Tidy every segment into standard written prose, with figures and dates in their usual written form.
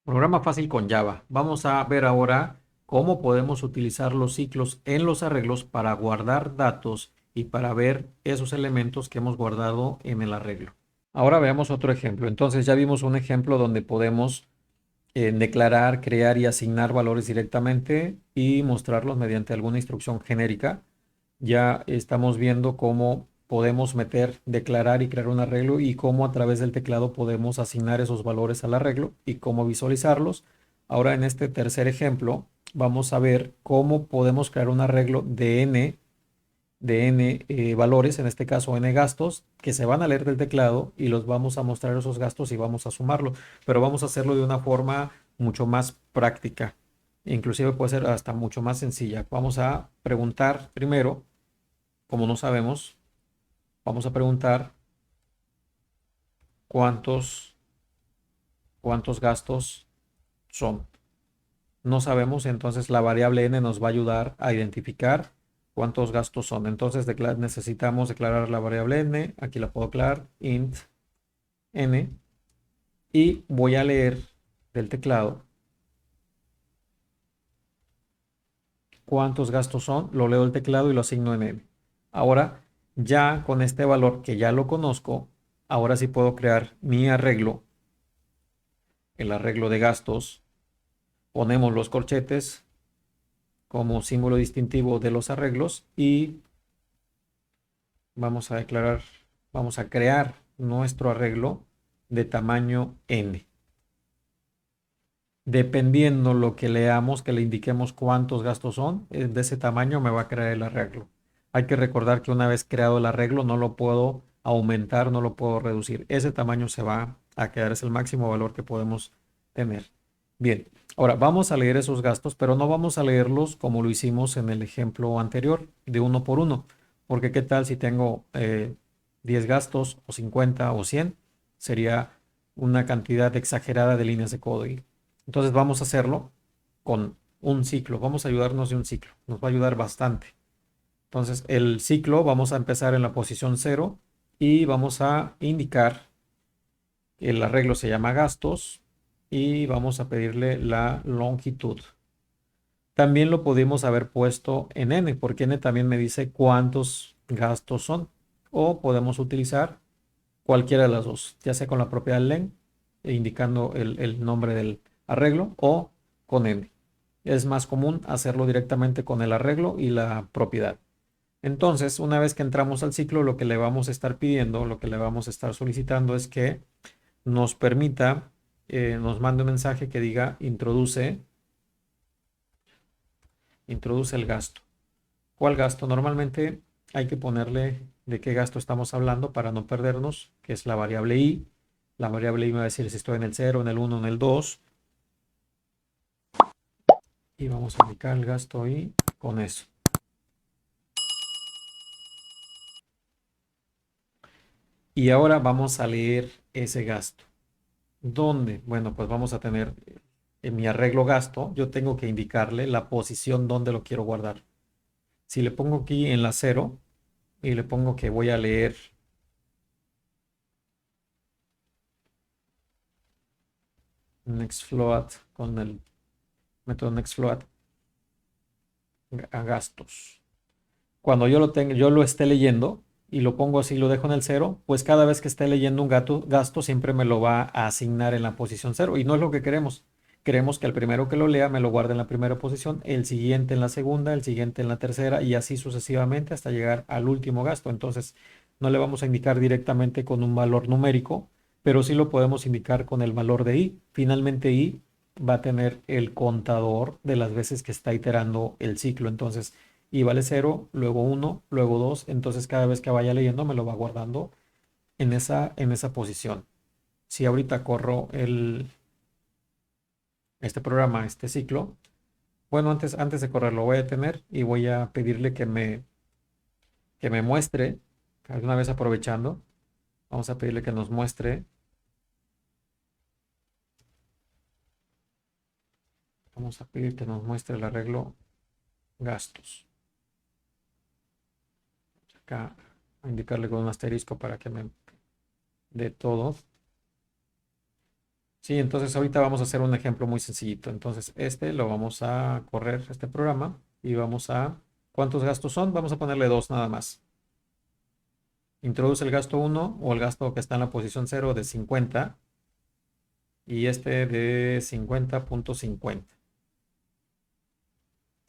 Programa fácil con Java. Vamos a ver ahora cómo podemos utilizar los ciclos en los arreglos para guardar datos y para ver esos elementos que hemos guardado en el arreglo. Ahora veamos otro ejemplo. Entonces ya vimos un ejemplo donde podemos declarar, crear y asignar valores directamente y mostrarlos mediante alguna instrucción genérica. Ya estamos viendo cómo podemos meter, declarar y crear un arreglo y cómo a través del teclado podemos asignar esos valores al arreglo y cómo visualizarlos. Ahora en este tercer ejemplo vamos a ver cómo podemos crear un arreglo de n valores, en este caso n gastos, que se van a leer del teclado y los vamos a mostrar esos gastos y vamos a sumarlo, pero vamos a hacerlo de una forma mucho más práctica. Inclusive puede ser hasta mucho más sencilla. Vamos a preguntar primero, como no sabemos, vamos a preguntar cuántos, cuántos gastos son. No sabemos, entonces la variable n nos va a ayudar a identificar cuántos gastos son. Entonces necesitamos declarar la variable n. Aquí la puedo declarar int n y voy a leer del teclado cuántos gastos son. Lo leo del teclado y lo asigno en n. Ahora, ya con este valor que ya lo conozco, ahora sí puedo crear mi arreglo, el arreglo de gastos. Ponemos los corchetes como símbolo distintivo de los arreglos y vamos a declarar, vamos a crear nuestro arreglo de tamaño n. Dependiendo lo que leamos, que le indiquemos cuántos gastos son, de ese tamaño me va a crear el arreglo. Hay que recordar que una vez creado el arreglo no lo puedo aumentar, no lo puedo reducir. Ese tamaño se va a quedar, es el máximo valor que podemos tener. Bien, ahora vamos a leer esos gastos, pero no vamos a leerlos como lo hicimos en el ejemplo anterior, de uno por uno. Porque qué tal si tengo 10 gastos o 50 o 100, sería una cantidad exagerada de líneas de código. Entonces vamos a hacerlo con un ciclo. Vamos a ayudarnos de un ciclo. Nos va a ayudar bastante. Entonces el ciclo vamos a empezar en la posición 0 y vamos a indicar el arreglo se llama gastos y vamos a pedirle la longitud. También lo pudimos haber puesto en n porque n también me dice cuántos gastos son. O podemos utilizar cualquiera de las dos, ya sea con la propiedad len, indicando el nombre del arreglo, o con n. Es más común hacerlo directamente con el arreglo y la propiedad. Entonces, una vez que entramos al ciclo, lo que le vamos a estar pidiendo, lo que le vamos a estar solicitando es que nos permita, nos mande un mensaje que diga introduce el gasto. ¿Cuál gasto? Normalmente hay que ponerle de qué gasto estamos hablando para no perdernos, que es la variable i. La variable i me va a decir si estoy en el 0, en el 1, en el 2. Y vamos a indicar el gasto i con eso. Y ahora vamos a leer ese gasto. ¿Dónde? Bueno, pues vamos a tener en mi arreglo gasto, yo tengo que indicarle la posición donde lo quiero guardar. Si le pongo aquí en la 0 y le pongo que voy a leer nextfloat con el método nextfloat a gastos. Cuando yo lo tenga, yo lo esté leyendo y lo pongo así, lo dejo en el 0, pues cada vez que esté leyendo un gasto siempre me lo va a asignar en la posición 0 y no es lo que queremos. Queremos que el primero que lo lea me lo guarde en la primera posición, el siguiente en la segunda, el siguiente en la tercera y así sucesivamente hasta llegar al último gasto. Entonces, no le vamos a indicar directamente con un valor numérico, pero sí lo podemos indicar con el valor de i. Finalmente, i va a tener el contador de las veces que está iterando el ciclo. Entonces, y vale 0, luego 1, luego 2. Entonces cada vez que vaya leyendo me lo va guardando en esa posición. Si ahorita corro este programa, este ciclo, bueno, antes de correrlo voy a detener y voy a pedirle que me muestre, alguna vez aprovechando, vamos a pedirle que nos muestre, vamos a pedir que nos muestre el arreglo gastos. Acá a indicarle con un asterisco para que me dé todo. Sí, entonces ahorita vamos a hacer un ejemplo muy sencillito. Entonces, lo vamos a correr este programa y vamos a... ¿Cuántos gastos son? Vamos a ponerle dos nada más. Introduce el gasto uno o el gasto que está en la posición cero de 50 y este de 50.50.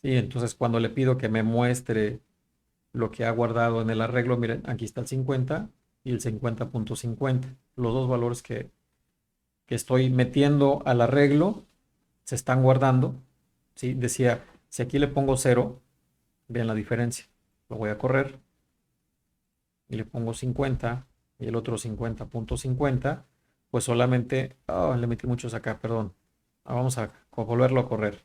Sí, entonces cuando le pido que me muestre lo que ha guardado en el arreglo, miren, aquí está el 50 y el 50.50. Los dos valores que estoy metiendo al arreglo se están guardando. ¿Sí? Decía, si aquí le pongo cero, vean la diferencia. Lo voy a correr y le pongo 50 y el otro 50.50, pues solamente, le metí muchos acá, perdón. Vamos a volverlo a correr.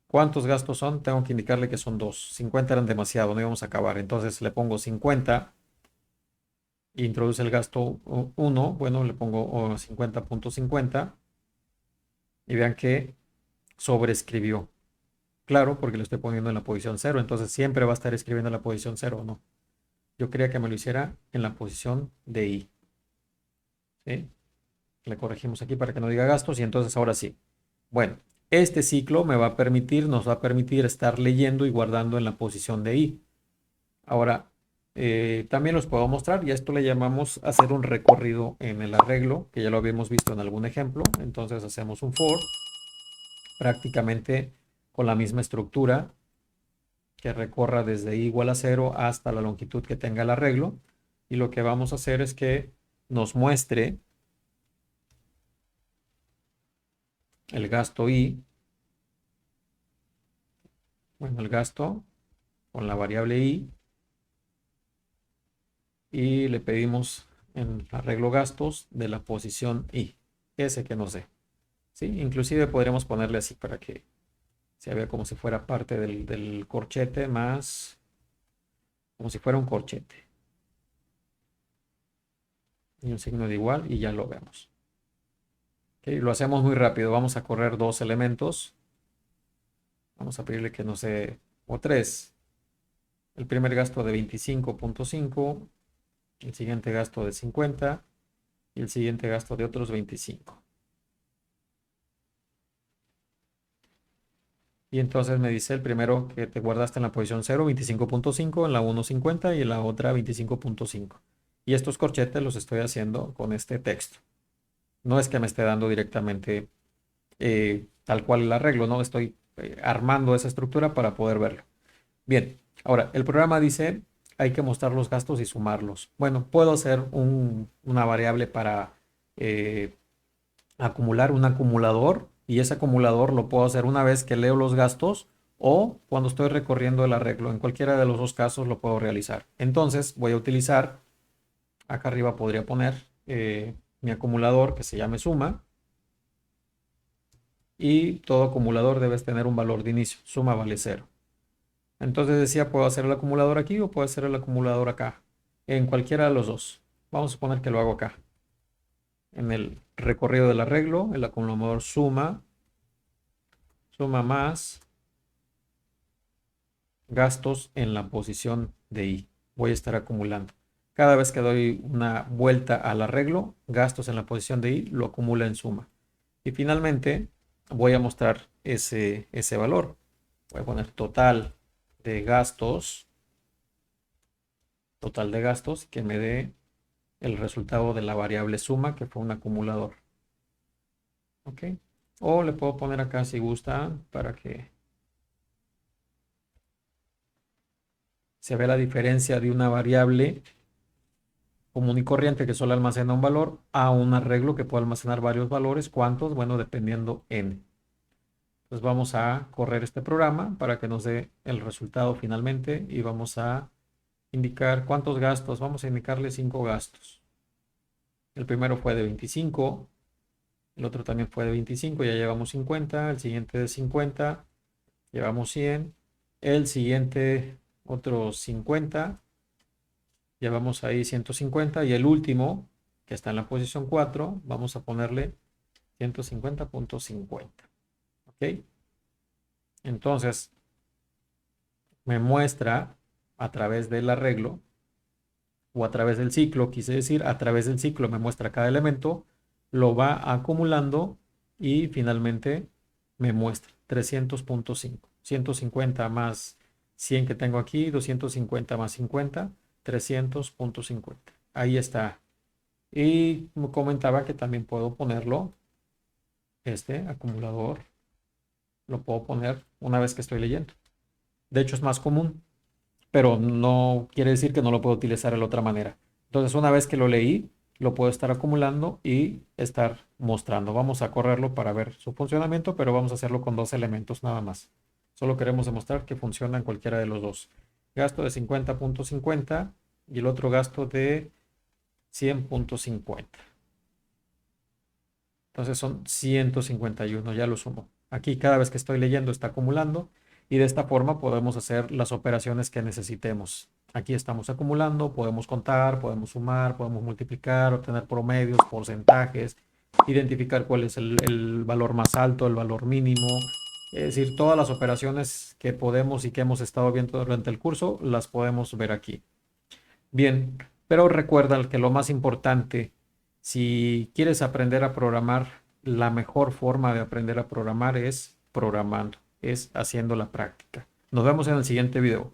¿Cuántos gastos son? Tengo que indicarle que son dos. 50 eran demasiado, no íbamos a acabar. Entonces le pongo 50, introduce el gasto uno, bueno, le pongo 50.50 y vean que sobreescribió. Claro, porque lo estoy poniendo en la posición cero, entonces siempre va a estar escribiendo en la posición cero, ¿no? Yo quería que me lo hiciera en la posición de I. ¿Sí? Le corregimos aquí para que no diga gastos y entonces ahora sí. Bueno, este ciclo nos va a permitir estar leyendo y guardando en la posición de I. Ahora, también los puedo mostrar y a esto le llamamos hacer un recorrido en el arreglo, que ya lo habíamos visto en algún ejemplo. Entonces hacemos un for prácticamente con la misma estructura que recorra desde i igual a 0 hasta la longitud que tenga el arreglo. Y lo que vamos a hacer es que nos muestre el gasto i, bueno, el gasto con la variable i, y le pedimos en arreglo gastos de la posición i, ese que nos dé. ¿Sí? Inclusive podríamos ponerle así para que se vea como si fuera parte del corchete más, como si fuera un corchete. Y un signo de igual y ya lo vemos. ¿Okay? Lo hacemos muy rápido. Vamos a correr dos elementos. Vamos a pedirle que nos dé, o tres. El primer gasto de 25.5, el siguiente gasto de 50 y el siguiente gasto de otros 25. Y entonces me dice el primero que te guardaste en la posición 0, 25.5, en la 1.50 y en la otra 25.5. Y estos corchetes los estoy haciendo con este texto. No es que me esté dando directamente tal cual el arreglo, no estoy armando esa estructura para poder verlo. Bien, ahora el programa dice hay que mostrar los gastos y sumarlos. Bueno, puedo hacer una variable para eh, acumular un acumulador y ese acumulador lo puedo hacer una vez que leo los gastos o cuando estoy recorriendo el arreglo. En cualquiera de los dos casos lo puedo realizar. Entonces voy a utilizar, acá arriba podría poner mi acumulador que se llame suma y todo acumulador debe tener un valor de inicio. Suma vale 0. Entonces decía, puedo hacer el acumulador aquí o puedo hacer el acumulador acá. En cualquiera de los dos. Vamos a suponer que lo hago acá. En el recorrido del arreglo, el acumulador suma más gastos en la posición de I. Voy a estar acumulando. Cada vez que doy una vuelta al arreglo, gastos en la posición de I lo acumula en suma. Y finalmente voy a mostrar ese valor. Voy a poner total de gastos que me dé el resultado de la variable suma, que fue un acumulador. ¿Ok? O le puedo poner acá si gusta para que se vea la diferencia de una variable común y corriente que solo almacena un valor a un arreglo que puede almacenar varios valores. ¿Cuántos? Bueno, dependiendo n. Entonces vamos a correr este programa para que nos dé el resultado finalmente y vamos a indicar cuántos gastos. Vamos a indicarle 5 gastos. El primero fue de 25. El otro también fue de 25, ya llevamos 50. El siguiente de 50, llevamos 100. El siguiente, otros 50. Llevamos ahí 150. Y el último, que está en la posición 4, vamos a ponerle 150.50. ¿Ok? Entonces, me muestra a través del arreglo o a través del ciclo, quise decir, a través del ciclo me muestra cada elemento, lo va acumulando y finalmente me muestra 300.5. 150 más 100 que tengo aquí, 250 más 50, 300.50. Ahí está. Y como comentaba que también puedo ponerlo, este acumulador, lo puedo poner una vez que estoy leyendo. De hecho, es más común, pero no quiere decir que no lo puedo utilizar de la otra manera. Entonces, una vez que lo leí, lo puedo estar acumulando y estar mostrando. Vamos a correrlo para ver su funcionamiento, pero vamos a hacerlo con dos elementos nada más. Solo queremos demostrar que funciona en cualquiera de los dos. Gasto de 50.50 y el otro gasto de 100.50. Entonces son 151, ya lo sumo. Aquí cada vez que estoy leyendo está acumulando y de esta forma podemos hacer las operaciones que necesitemos. Aquí estamos acumulando, podemos contar, podemos sumar, podemos multiplicar, obtener promedios, porcentajes, identificar cuál es el valor más alto, el valor mínimo. Es decir, todas las operaciones que podemos y que hemos estado viendo durante el curso las podemos ver aquí. Bien, pero recuerda que lo más importante, si quieres aprender a programar, la mejor forma de aprender a programar es programando, es haciendo la práctica. Nos vemos en el siguiente video.